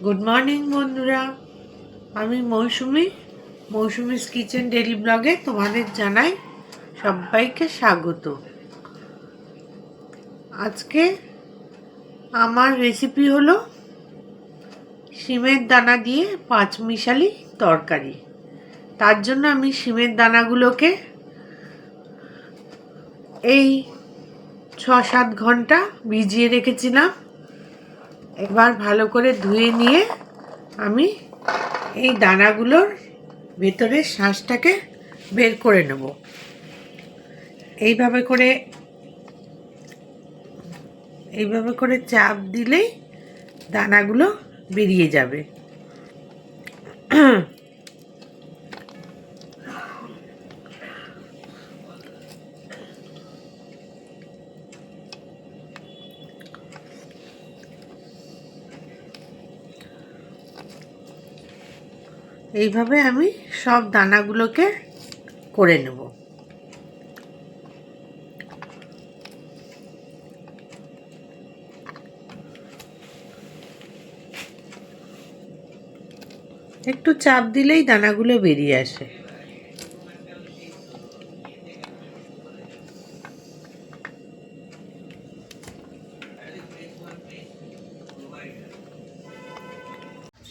Good morning বন্ধুরা, আমি Mousumi's kitchen daily ব্লগে তোমাদের জানাই সবাইকে স্বাগত। আজকে আমার রেসিপি হলো শিমের দানা দিয়ে পাঁচমিশালি তরকারি। তার জন্য আমি শিমের দানাগুলোকে এই 6-7 ঘন্টা ভিজিয়ে রেখেছিলাম। এবার ভালো করে ধুয়ে নিয়ে আমি এই দানাগুলোর ভেতরের শাঁসটাকে বের করে নেব। এইভাবে করে চাপ দিলেই দানাগুলো বেরিয়ে যাবে। এইভাবে আমি সব দানাগুলোকে করে নেব। একটু চাপ দিলেই দানাগুলো বেরিয়ে আসে।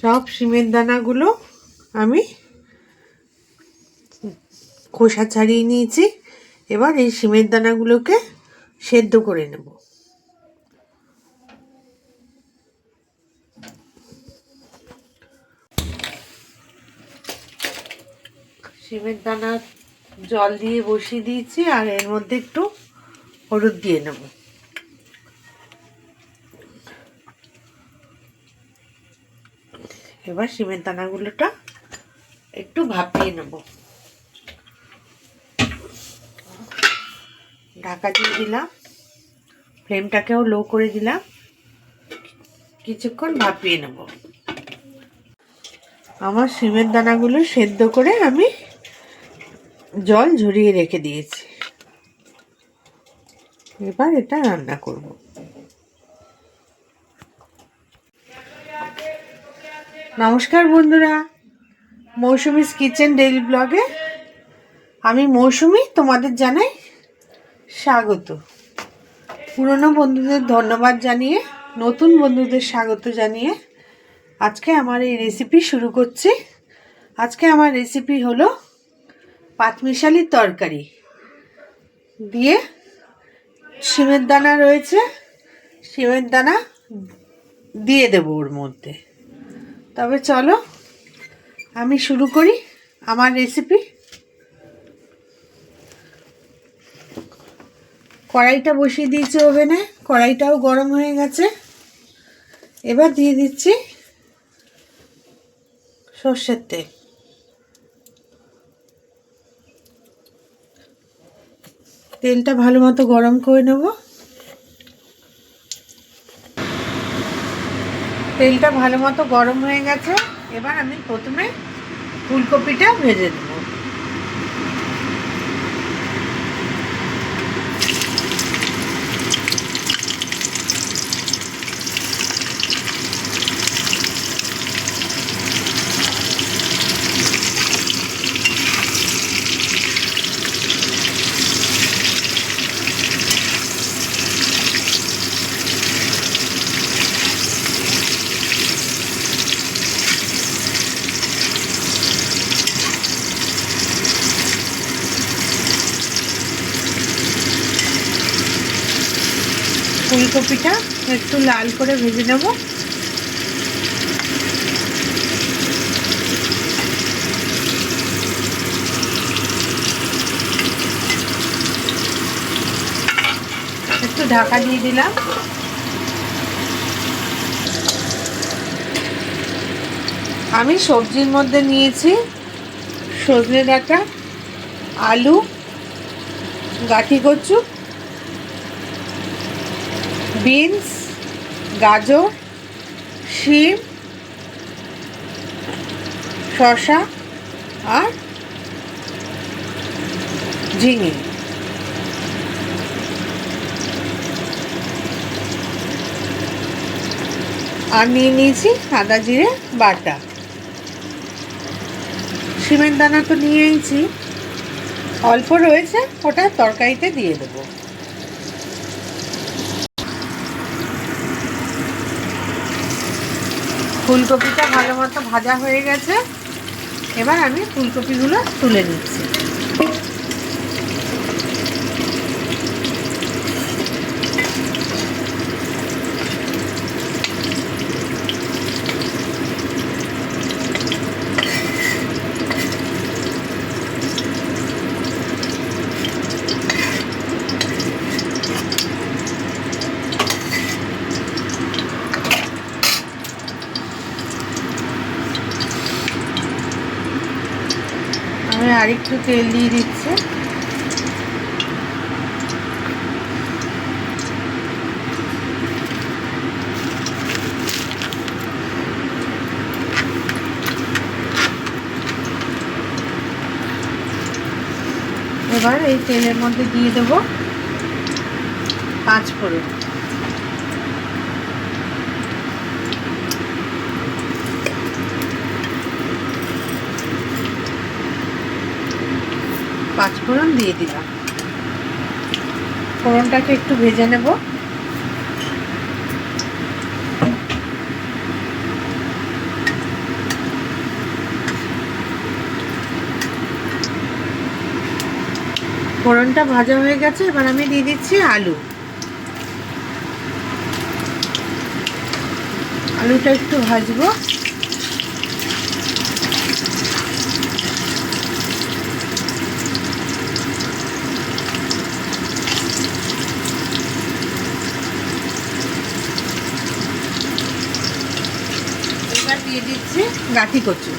সব শিমের দানাগুলো আমি খোসা ছাড়িয়ে নিয়েছি। এবার এই শিমের দানাগুলোকে সেদ্ধ করে নেব। শিমের দানা জল দিয়ে বসিয়ে দিয়েছি, আর এর মধ্যে একটু হলুদ দিয়ে নেব। এবার শিমের দানাগুলোটা একটু ভাপিয়ে নেব। ঢাকা দিয়ে দিলাম, ফ্লেমটাকেও লো করে দিলাম। কিছুক্ষণ ভাপিয়ে নেব। আমার শিমের দানাগুলো সেদ্ধ করে আমি জল ঝরিয়ে রেখে দিয়েছি। এবার এটা রান্না করব। নমস্কার বন্ধুরা, মৌসুমিস কিচেন ডেইলি ব্লগে আমি মৌসুমি তোমাদের জানাই স্বাগত। পুরনো বন্ধুদের ধন্যবাদ জানিয়ে নতুন বন্ধুদের স্বাগত জানিয়ে আজকে আমার এই রেসিপি শুরু করছি। আজকে আমার রেসিপি হলো পাঁচমিশালি তরকারি দিয়ে শিমের দানা রয়েছে, শিমের দানা দিয়ে দেবো ওর মধ্যে। তবে চলো আমি শুরু করি আমার রেসিপি। কড়াইটা বসিয়ে দিয়েছি ওভেনে, কড়াইটাও গরম হয়ে গেছে। এবার দিয়ে দিচ্ছি সর্ষের তেল। তেলটা ভালো মতো গরম করে নেব। তেলটা ভালো মতো গরম হয়ে গেছে। এবার আমি প্রথমে ফুলকপিটা ভেজে নেব। ফুলকপিটা একটু লাল করে ভেজে নেব। একটু ঢাকা দিয়ে দিলাম। আমি সবজির মধ্যে নিয়েছি সজনে ডাঁটা, আলু, গাঠি কচু, বিনস, গাজর, শিম, শসা আর ঝিঙে। আর নিয়ে নিয়েছি আদা জিরে বাটা। সিমের দানা তো নিয়েইছি, অল্প রয়েছে, ওটা তরকারিতে দিয়ে দেবো। ফুলকপিটা ভালো মতো ভাজা হয়ে গেছে, এবার আমি ফুলকপিগুলো তুলে নিচ্ছি। আমি আরেকটু তেল দিয়ে দিচ্ছি। এবার এই তেলের মধ্যে দিয়ে দেবো পাঁচফোড়ন। পাঁচফোড়ন দিয়ে দিলাম। ফোড়নটাকে একটু ভেজে নেব। ফোড়নটা ভাজা হয়ে গেছে, এবার আমি দিয়ে দিচ্ছি আলু। আলুটা একটু ভাজবো। এবার দিয়ে দিচ্ছি গাঠি কচু।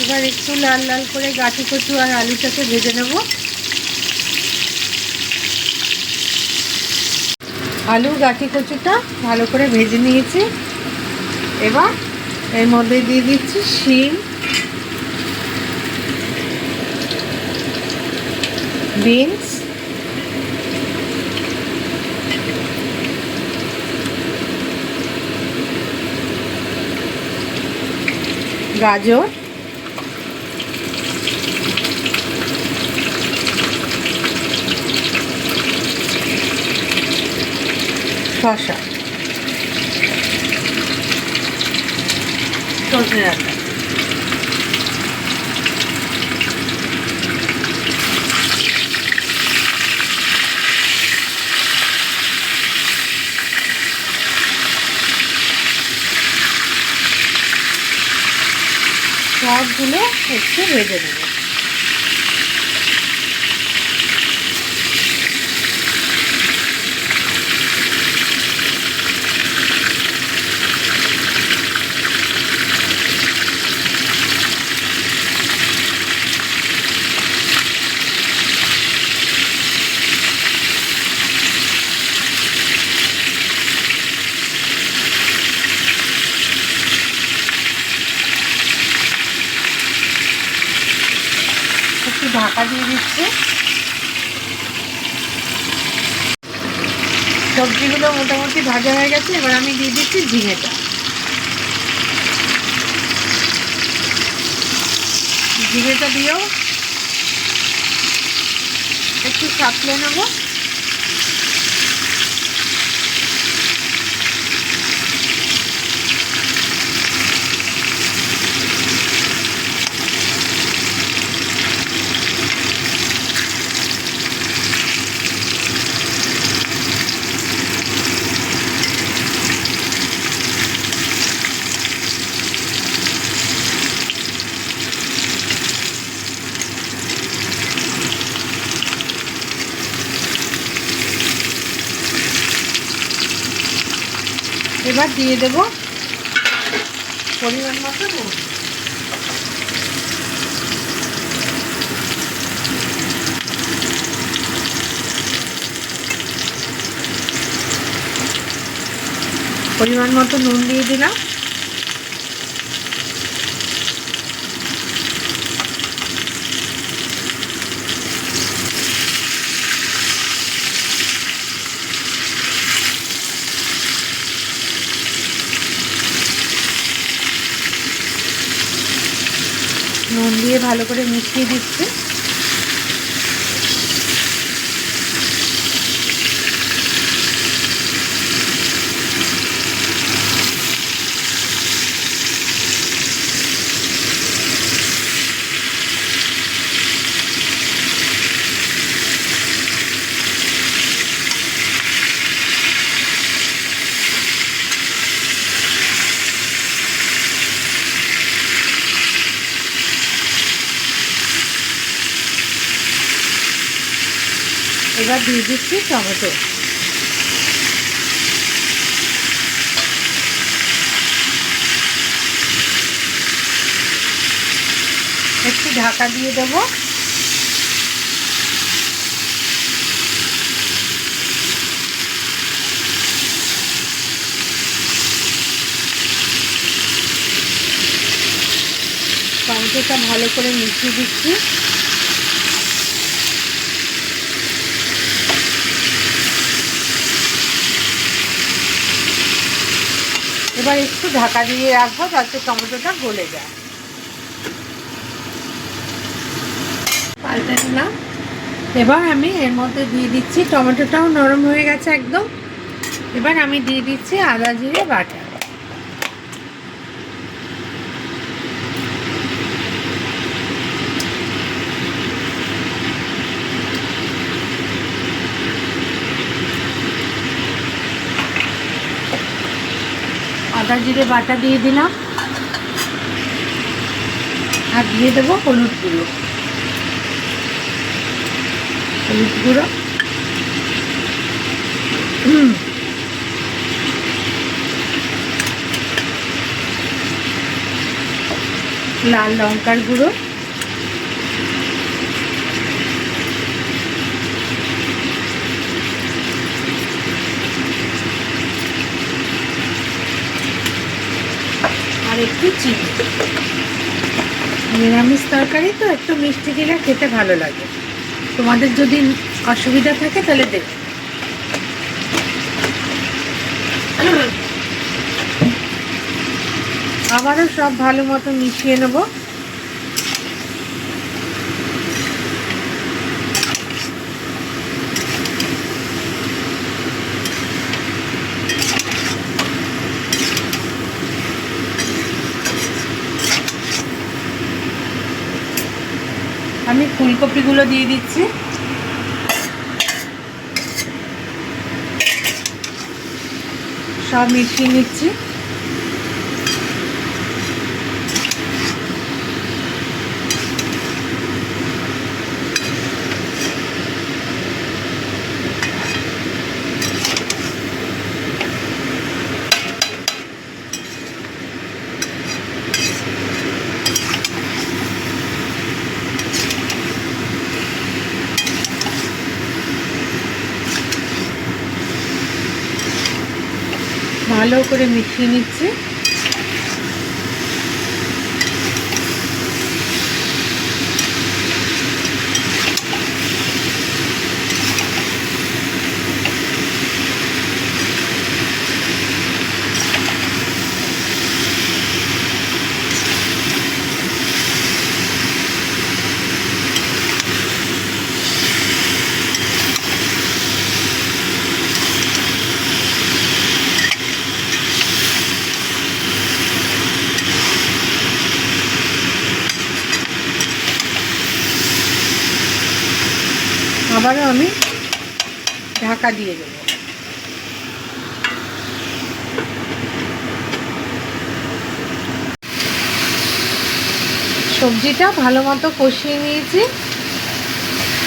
এবার একটু লাল লাল করে গাঠি কচু আর আলুটাকে ভেজে নেব। আলু গাঠি কচুটা ভালো করে ভেজে নিয়েছি। এবার এর মধ্যে দিয়ে দিচ্ছি শিম, বিনস, গাজর, শসা, সজনে ডাঁটা। সবগুলো একটু ভেজে নেব। একটু ঢাকা দিয়ে দিচ্ছি। সবজিগুলো মোটামুটি ভাজা হয়ে গেছে, এবার আমি দিয়ে দিচ্ছি ঝিঙেটা। ঝিঙেটা দিয়েও একটু সাঁতলে নেব। এবার দিয়ে দেব পরিমাণ মতো নুন। পরিমাণ মতো নুন দিয়ে দিলাম। নুন দিয়ে ভালো করে মিশিয়ে দিচ্ছি। এবার দিয়ে দিচ্ছি টমেটো। একটু ঢাকা দিয়ে দেবো। টমেটোটা ভালো করে মিশিয়ে দিচ্ছি। এবার একটু ঢাকা দিয়ে রাখবো যাতে টমেটোটা গলে যায়। পাল্টে দিলাম। এবার আমি এর মধ্যে দিয়ে দিচ্ছি, টমেটোটাও নরম হয়ে গেছে একদম। এবার আমি দিয়ে দিচ্ছি আদা জিরে বাটা। আদা জিরে বাটা দিয়ে দিলাম আর দিয়ে দেবো হলুদ গুঁড়ো। হলুদ গুঁড়ো, লাল লঙ্কার গুঁড়ো, আর একটু চিনি। নিরামিষ তরকারি তো একটু মিষ্টি দিলে খেতে ভালো লাগে। তোমাদের যদি অসুবিধা থাকে তাহলে দেবে। আবারও সব ভালো মতো মিশিয়ে নেব। আমি ফুলকপিগুলো দিয়ে দিচ্ছি। সব মিশিয়ে নিচ্ছি। ভালো করে মিশিয়ে নিচ্ছি। আবারও আমি ঢাকা দিয়ে দেব। সবজিটা ভালো মতো কষিয়ে নিয়েছি।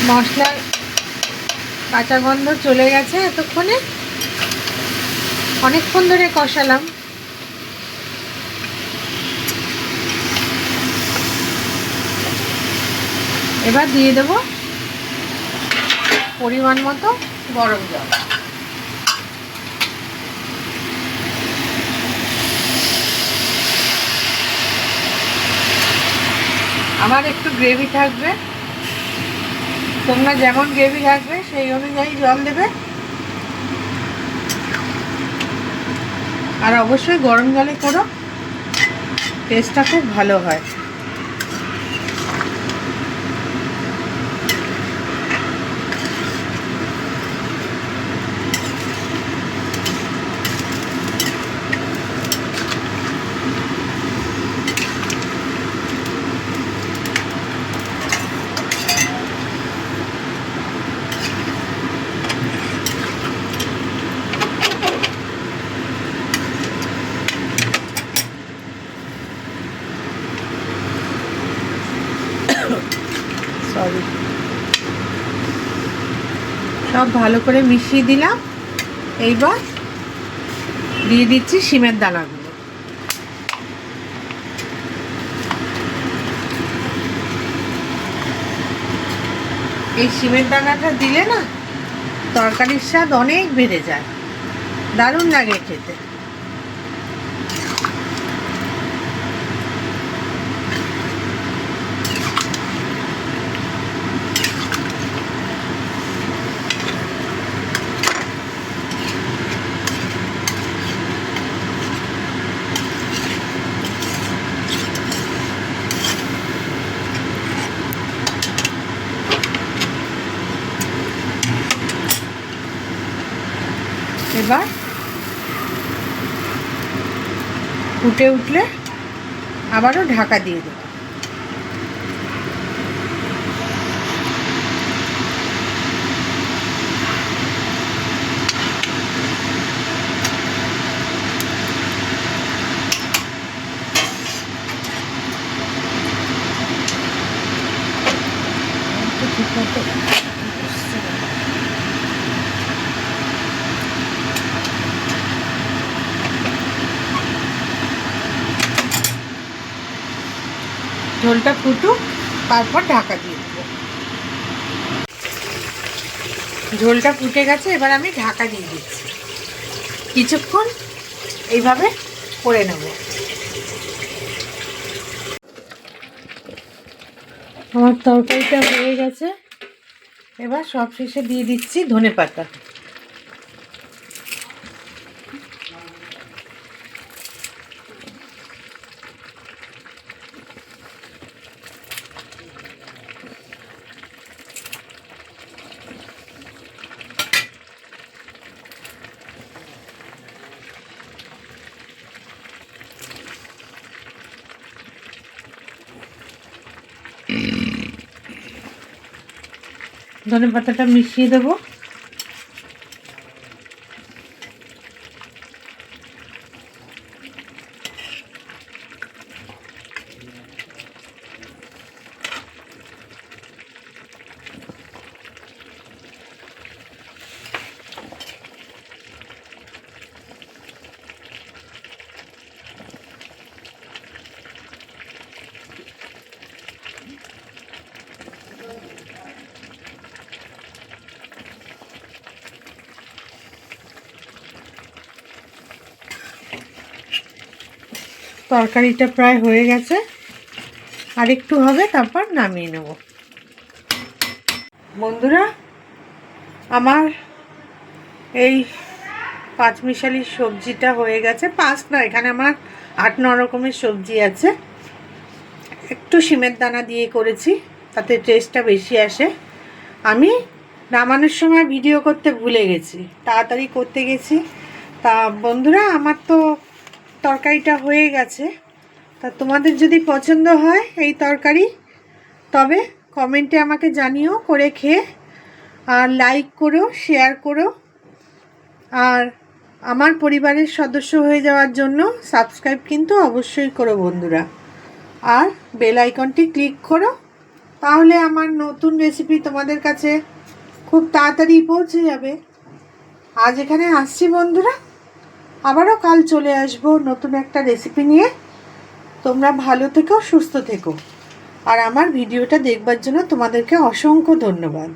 মশলার কাঁচা গন্ধ চলে গেছে। এতক্ষণে অনেকক্ষণ ধরে কষালাম। এবার দিয়ে দেব পরিমাণ মতো গরম জল। আমার একটু গ্রেভি থাকবে, তোমরা যেমন গ্রেভি রাখবে সেই অনুযায়ী জল দেবে। আর অবশ্যই গরম জলে করো, টেস্টটা খুব ভালো হয়। সরি, সব ভালো করে মিশিয়ে দিলাম। এইবার দিয়ে দিচ্ছি শিমের দানাগুলো। এই শিমের দানাটা দিলে না তরকারির স্বাদ অনেক বেড়ে যায়, দারুণ লাগে খেতে। এবার ফুটে উঠলে আবারও ঢাকা দিয়ে দেব। ঝোলটা ফুটুক, তারপর ঢাকা দিয়ে দেবো। ঝোলটা ফুটে গেছে, এবার আমি ঢাকা দিয়ে দিচ্ছি। কিছুক্ষণ এইভাবে করে নেব। আমার তরকারিটা হয়ে গেছে, এবার সব শেষে দিয়ে দিচ্ছি ধনেপাতা। ধনেপাতাটা মিশিয়ে দেবো। তরকারিটা প্রায় হয়ে গেছে, আর একটু হবে, তারপর নামিয়ে নেব। বন্ধুরা, আমার এই পাঁচমিশালি সবজিটা হয়ে গেছে। পাঁচ না, এখানে আমার 8-9 রকমের সবজি আছে। একটু শিমের দানা দিয়ে করেছি, তাতে টেস্টটা বেশি আসে। আমি নামানোর সময় ভিডিও করতে ভুলে গেছি, তাড়াতাড়ি করতে গেছি। তা বন্ধুরা, আমার তো তরকারিটা হয়ে গেছে। তা তোমাদের যদি পছন্দ হয় এই তরকারি, তবে কমেন্টে আমাকে জানিও করে খেয়ে, আর লাইক করো, শেয়ার করো, আর আমার পরিবারের সদস্য হয়ে যাওয়ার জন্য সাবস্ক্রাইব কিন্তু অবশ্যই করো বন্ধুরা। আর বেল আইকনটি ক্লিক করো, তাহলে আমার নতুন রেসিপি তোমাদের কাছে খুব তাড়াতাড়ি পৌঁছে যাবে। আজ এখানে আসছি বন্ধুরা, আবারও কাল চলে আসবো নতুন একটা রেসিপি নিয়ে। তোমরা ভালো থেকো, সুস্থ থেকো, আর আমার ভিডিওটা দেখবার জন্য তোমাদেরকে অসংখ্য ধন্যবাদ।